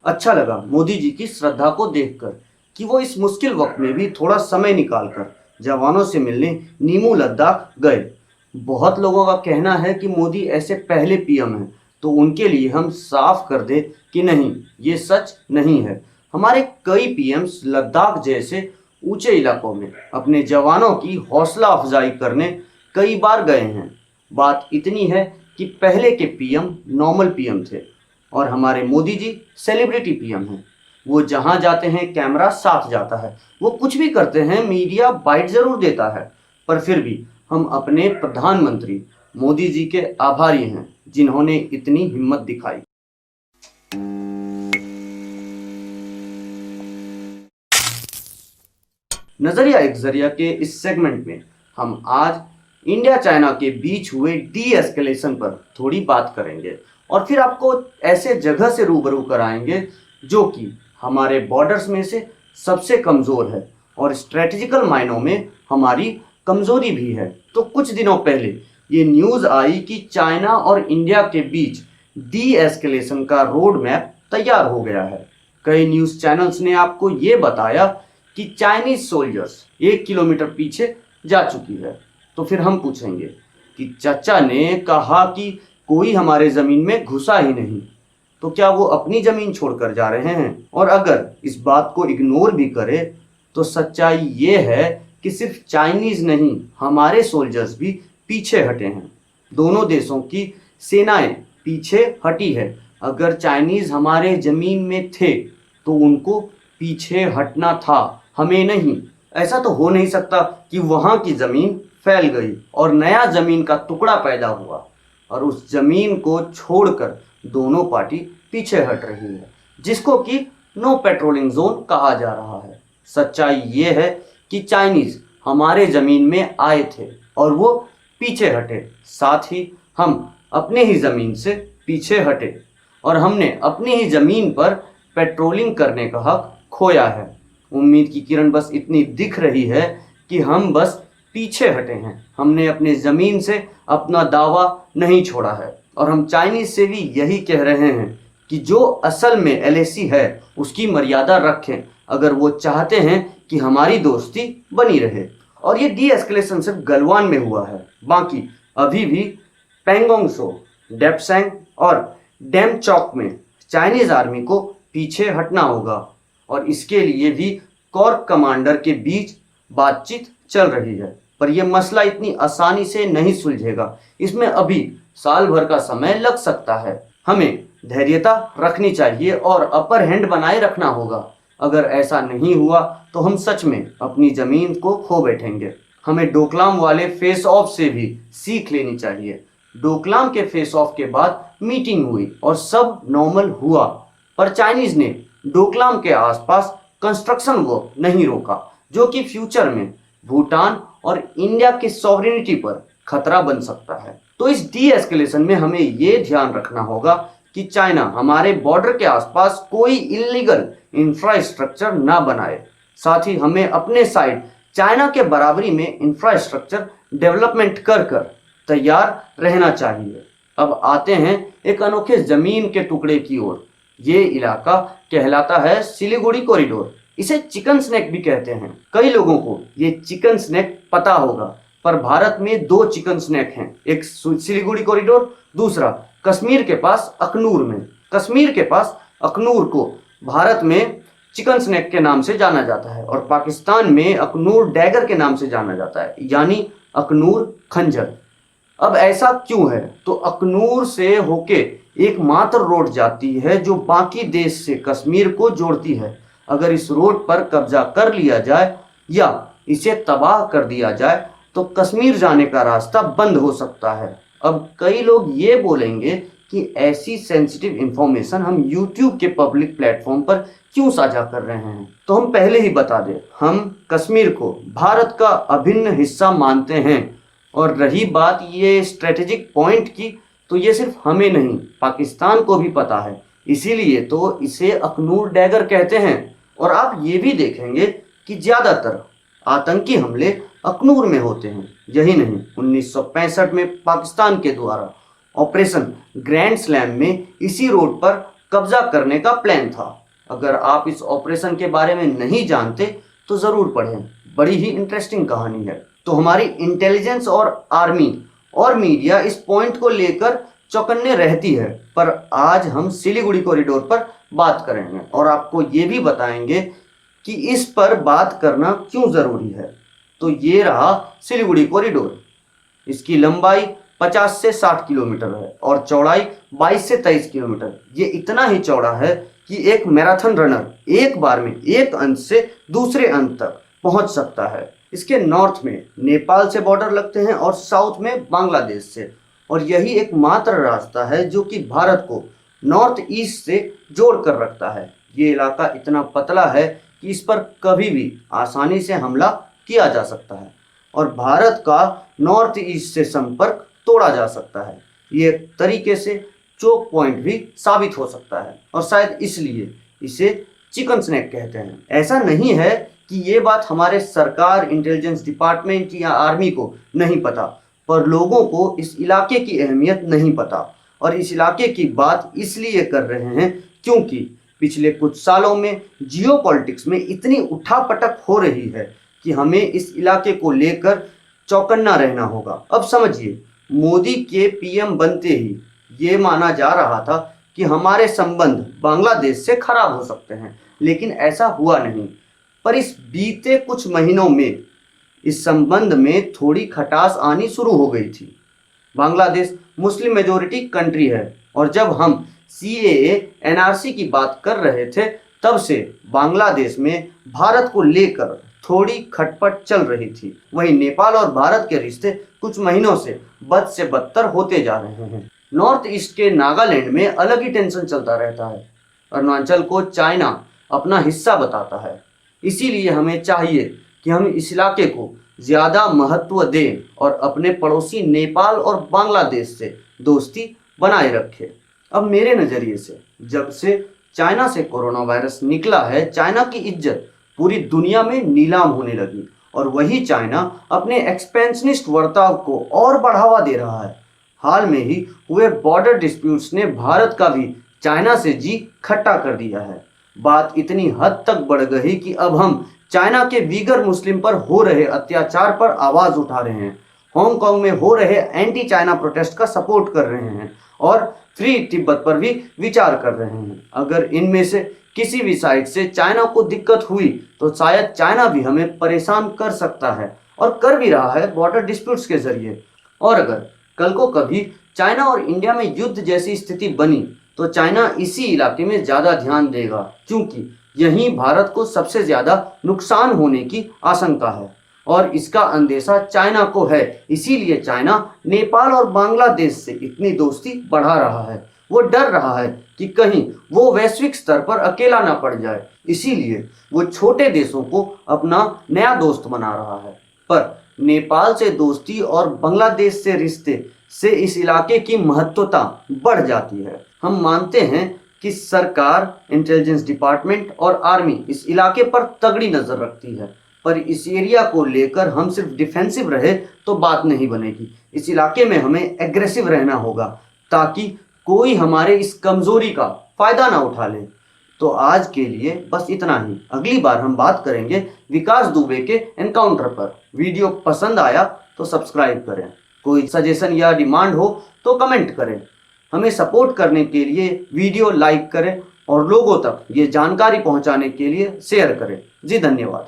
अच्छा लगा मोदी जी की श्रद्धा को देखकर कि वो इस मुश्किल वक्त में भी थोड़ा समय निकालकर जवानों से मिलने नीमू लद्दाख गए। बहुत लोगों का कहना है कि मोदी ऐसे पहले पीएम हैं, तो उनके लिए हम साफ कर दें कि नहीं, ये सच नहीं है। हमारे कई पीएम्स लद्दाख जैसे ऊंचे इलाकों में अपने जवानों की हौसला अफजाई करने कई बार गए हैं। बात इतनी है कि पहले के पीएम नॉर्मल पीएम थे और हमारे मोदी जी सेलिब्रिटी पीएम हैं। वो जहां जाते हैं कैमरा साथ जाता है, वो कुछ भी करते हैं मीडिया बाइट जरूर देता है, पर फिर भी हम अपने प्रधानमंत्री मोदी जी के आभारी हैं जिन्होंने इतनी हिम्मत दिखाई। नजरिया एक जरिया के इस सेगमेंट में हम आज इंडिया चाइना के बीच हुए डी एस्केलेशन पर थोड़ी बात करेंगे और फिर आपको ऐसे जगह से रूबरू कराएंगे जो कि हमारे बॉर्डर्स में से सबसे कमज़ोर है और स्ट्रेटेजिकल मायनों में हमारी कमज़ोरी भी है। तो कुछ दिनों पहले ये न्यूज़ आई कि चाइना और इंडिया के बीच डी एस्केलेशन का रोड मैप तैयार हो गया है। कई न्यूज़ चैनल्स ने आपको ये बताया कि चाइनीज सोल्जर्स 1 किलोमीटर पीछे जा चुकी है। तो फिर हम पूछेंगे कि चाचा ने कहा कि कोई हमारे ज़मीन में घुसा ही नहीं, तो क्या वो अपनी ज़मीन छोड़कर जा रहे हैं? और अगर इस बात को इग्नोर भी करे तो सच्चाई ये है कि सिर्फ चाइनीज़ नहीं, हमारे सोल्जर्स भी पीछे हटे हैं। दोनों देशों की सेनाएं पीछे हटी है। अगर चाइनीज़ हमारे ज़मीन में थे तो उनको पीछे हटना था, हमें नहीं। ऐसा तो हो नहीं सकता कि वहाँ की ज़मीन फैल गई और नया ज़मीन का टुकड़ा पैदा हुआ और उस ज़मीन को छोड़कर दोनों पार्टी पीछे हट रही है, जिसको कि नो पेट्रोलिंग जोन कहा जा रहा है। सच्चाई ये है कि चाइनीज़ हमारे ज़मीन में आए थे और वो पीछे हटे, साथ ही हम अपने ही ज़मीन से पीछे हटे और हमने अपनी ही ज़मीन पर पेट्रोलिंग करने का हक खोया है। उम्मीद की किरण बस इतनी दिख रही है कि हम बस पीछे हटे हैं। हमने अपने ज़मीन से अपना दावा नहीं छोड़ा है और हम चाइनीज़ से भी यही कह रहे हैं कि जो असल में एलएसी है उसकी मर्यादा रखें, अगर वो चाहते हैं कि हमारी दोस्ती बनी रहे। और ये डी एस्केलेशन सिर्फ गलवान में हुआ है, बाकी अभी भी पैंगोंग सो, डेप्सैंग और डेमचौक में चाइनीज़ आर्मी को पीछे हटना होगा और इसके लिए भी कोर कमांडर के बीच बातचीत चल रही है। पर यह मसला इतनी आसानी से नहीं सुलझेगा, इसमें अभी साल भर का समय लग सकता है। हमें धैर्यता रखनी चाहिए और अपर हैंड बनाए रखना होगा। अगर ऐसा नहीं हुआ तो हम सच में अपनी ज़मीन को खो बैठेंगे। हमें डोकलाम वाले फेस ऑफ से भी सीख लेनी चाहिए। डोकलाम के फेस ऑफ के बाद मीटिंग हुई और सब नॉर्मल हुआ, पर चाइनीज़ ने डोकलाम के आसपास कंस्ट्रक्शन वर्क नहीं रोका, जो कि फ्यूचर में भूटान और इंडिया की सॉवरेनिटी पर खतरा बन सकता है। तो इस डी एस्केलेशन में हमें ये ध्यान रखना होगा कि चाइना हमारे बॉर्डर के आसपास कोई इलीगल इंफ्रास्ट्रक्चर ना बनाए। साथ ही हमें अपने साइड चाइना के बराबरी में इंफ्रास्ट्रक्चर डेवलपमेंट कर कर तैयार रहना चाहिए। अब आते हैं एक अनोखे ज़मीन के टुकड़े की ओर। ये इलाका कहलाता है सिलीगुड़ी कॉरिडोर। इसे चिकन स्नैक भी कहते हैं। कई लोगों को ये चिकन स्नैक पता होगा, पर भारत में 2 चिकन स्नैक हैं, एक सिलीगुड़ी कॉरिडोर, दूसरा कश्मीर के पास अखनूर में। कश्मीर के पास अखनूर को भारत में चिकन स्नैक के नाम से जाना जाता है और पाकिस्तान में अखनूर डैगर के नाम से जाना जाता है, यानी अखनूर खंजर। अब ऐसा क्यों है? तो अखनूर से होके एकमात्र रोड जाती है जो बाकी देश से कश्मीर को जोड़ती है। अगर इस रोड पर कब्जा कर लिया जाए या इसे तबाह कर दिया जाए तो कश्मीर जाने का रास्ता बंद हो सकता है। अब कई लोग ये बोलेंगे कि ऐसी सेंसिटिव इंफॉर्मेशन हम YouTube के पब्लिक प्लेटफॉर्म पर क्यों साझा कर रहे हैं? तो हम पहले ही बता दें, हम कश्मीर को भारत का अभिन्न हिस्सा मानते हैं। और रही बात ये स्ट्रेटेजिक पॉइंट की, तो ये सिर्फ हमें नहीं, पाकिस्तान को भी पता है, इसीलिए तो इसे अखनूर डैगर कहते हैं। और आप ये भी देखेंगे कि ज़्यादातर आतंकी हमले अखनूर में होते हैं। यही नहीं, 1965 में पाकिस्तान के द्वारा ऑपरेशन ग्रैंड स्लैम में इसी रोड पर कब्जा करने का प्लान था। अगर आप इस ऑपरेशन के बारे में नहीं जानते तो ज़रूर पढ़ें, बड़ी ही इंटरेस्टिंग कहानी है। तो हमारी इंटेलिजेंस और आर्मी और मीडिया इस पॉइंट को लेकर चौकन्ने रहती है, पर आज हम सिलीगुड़ी कॉरिडोर पर बात करेंगे और आपको ये भी बताएंगे कि इस पर बात करना क्यों ज़रूरी है। तो ये रहा सिलीगुड़ी कॉरिडोर। इसकी लंबाई 50 से 60 किलोमीटर है और चौड़ाई 22 से 23 किलोमीटर। ये इतना ही चौड़ा है कि एक मैराथन रनर एक बार में एक अंत से दूसरे अंत तक पहुंच सकता है। इसके नॉर्थ में नेपाल से बॉर्डर लगते हैं और साउथ में बांग्लादेश से, और यही एकमात्र रास्ता है जो कि भारत को नॉर्थ ईस्ट से जोड़ कर रखता है। ये इलाका इतना पतला है कि इस पर कभी भी आसानी से हमला किया जा सकता है और भारत का नॉर्थ ईस्ट से संपर्क तोड़ा जा सकता है। ये एक तरीके से चोक पॉइंट भी साबित हो सकता है और शायद इसलिए इसे चिकन स्नैक कहते हैं। ऐसा नहीं है कि ये बात हमारे सरकार, इंटेलिजेंस डिपार्टमेंट या आर्मी को नहीं पता, पर लोगों को इस इलाके की अहमियत नहीं पता और इस इलाके की बात इसलिए कर रहे हैं क्योंकि पिछले कुछ सालों में जियोपॉलिटिक्स में इतनी उठापटक हो रही है कि हमें इस इलाके को लेकर चौकन्ना रहना होगा। अब समझिए, मोदी के पीएम बनते ही ये माना जा रहा था कि हमारे संबंध बांग्लादेश से खराब हो सकते हैं, लेकिन ऐसा हुआ नहीं। पर इस बीते कुछ महीनों में इस संबंध में थोड़ी खटास आनी शुरू हो गई थी। बांग्लादेश मुस्लिम मेजोरिटी कंट्री है और जब हम सीएए एनआरसी की बात कर रहे थे तब से बांग्लादेश में भारत को लेकर थोड़ी खटपट चल रही थी। वहीं नेपाल और भारत के रिश्ते कुछ महीनों से बद से बदतर होते जा रहे हैं। नॉर्थ ईस्ट के नागालैंड में अलग ही टेंशन चलता रहता है। अरुणाचल को चाइना अपना हिस्सा बताता है, इसीलिए हमें चाहिए कि हम इस इलाके को ज़्यादा महत्व दें और अपने पड़ोसी नेपाल और बांग्लादेश से दोस्ती बनाए रखें। अब मेरे नज़रिए से जब से चाइना से कोरोना वायरस निकला है, चाइना की इज्जत पूरी दुनिया में नीलाम होने लगी और वही चाइना अपने एक्सपेंशनिस्ट बर्ताव को और बढ़ावा दे रहा है। हाल में ही हुए बॉर्डर डिस्प्यूट्स ने भारत का भी चाइना से जी खट्टा कर दिया है। बात इतनी हद तक बढ़ गई कि अब हम चाइना के वीगर मुस्लिम पर हो रहे अत्याचार पर आवाज़ उठा रहे हैं, हांगकांग में हो रहे एंटी चाइना प्रोटेस्ट का सपोर्ट कर रहे हैं और फ्री तिब्बत पर भी विचार कर रहे हैं। अगर इनमें से किसी भी साइड से चाइना को दिक्कत हुई तो शायद चाइना भी हमें परेशान कर सकता है और कर भी रहा है बॉर्डर डिस्प्यूट्स के जरिए। और अगर कल को कभी चाइना और इंडिया में युद्ध जैसी स्थिति बनी तो चाइना इसी इलाके में ज़्यादा ध्यान देगा, क्योंकि यहीं भारत को सबसे ज़्यादा नुकसान होने की आशंका है और इसका अंदेशा चाइना को है। इसीलिए चाइना नेपाल और बांग्लादेश से इतनी दोस्ती बढ़ा रहा है। वो डर रहा है कि कहीं वो वैश्विक स्तर पर अकेला ना पड़ जाए, इसीलिए वो छोटे देशों को अपना नया दोस्त बना रहा है। पर नेपाल से दोस्ती और बांग्लादेश से रिश्ते से इस इलाके की महत्वता बढ़ जाती है। हम मानते हैं कि सरकार, इंटेलिजेंस डिपार्टमेंट और आर्मी इस इलाके पर तगड़ी नज़र रखती है, पर इस एरिया को लेकर हम सिर्फ डिफेंसिव रहे तो बात नहीं बनेगी। इस इलाके में हमें एग्रेसिव रहना होगा ताकि कोई हमारे इस कमज़ोरी का फ़ायदा ना उठा ले। तो आज के लिए बस इतना ही। अगली बार हम बात करेंगे विकास दुबे के एनकाउंटर पर। वीडियो पसंद आया तो सब्सक्राइब करें, कोई सजेशन या डिमांड हो तो कमेंट करें। हमें सपोर्ट करने के लिए वीडियो लाइक करें और लोगों तक ये जानकारी पहुंचाने के लिए शेयर करें। जी धन्यवाद।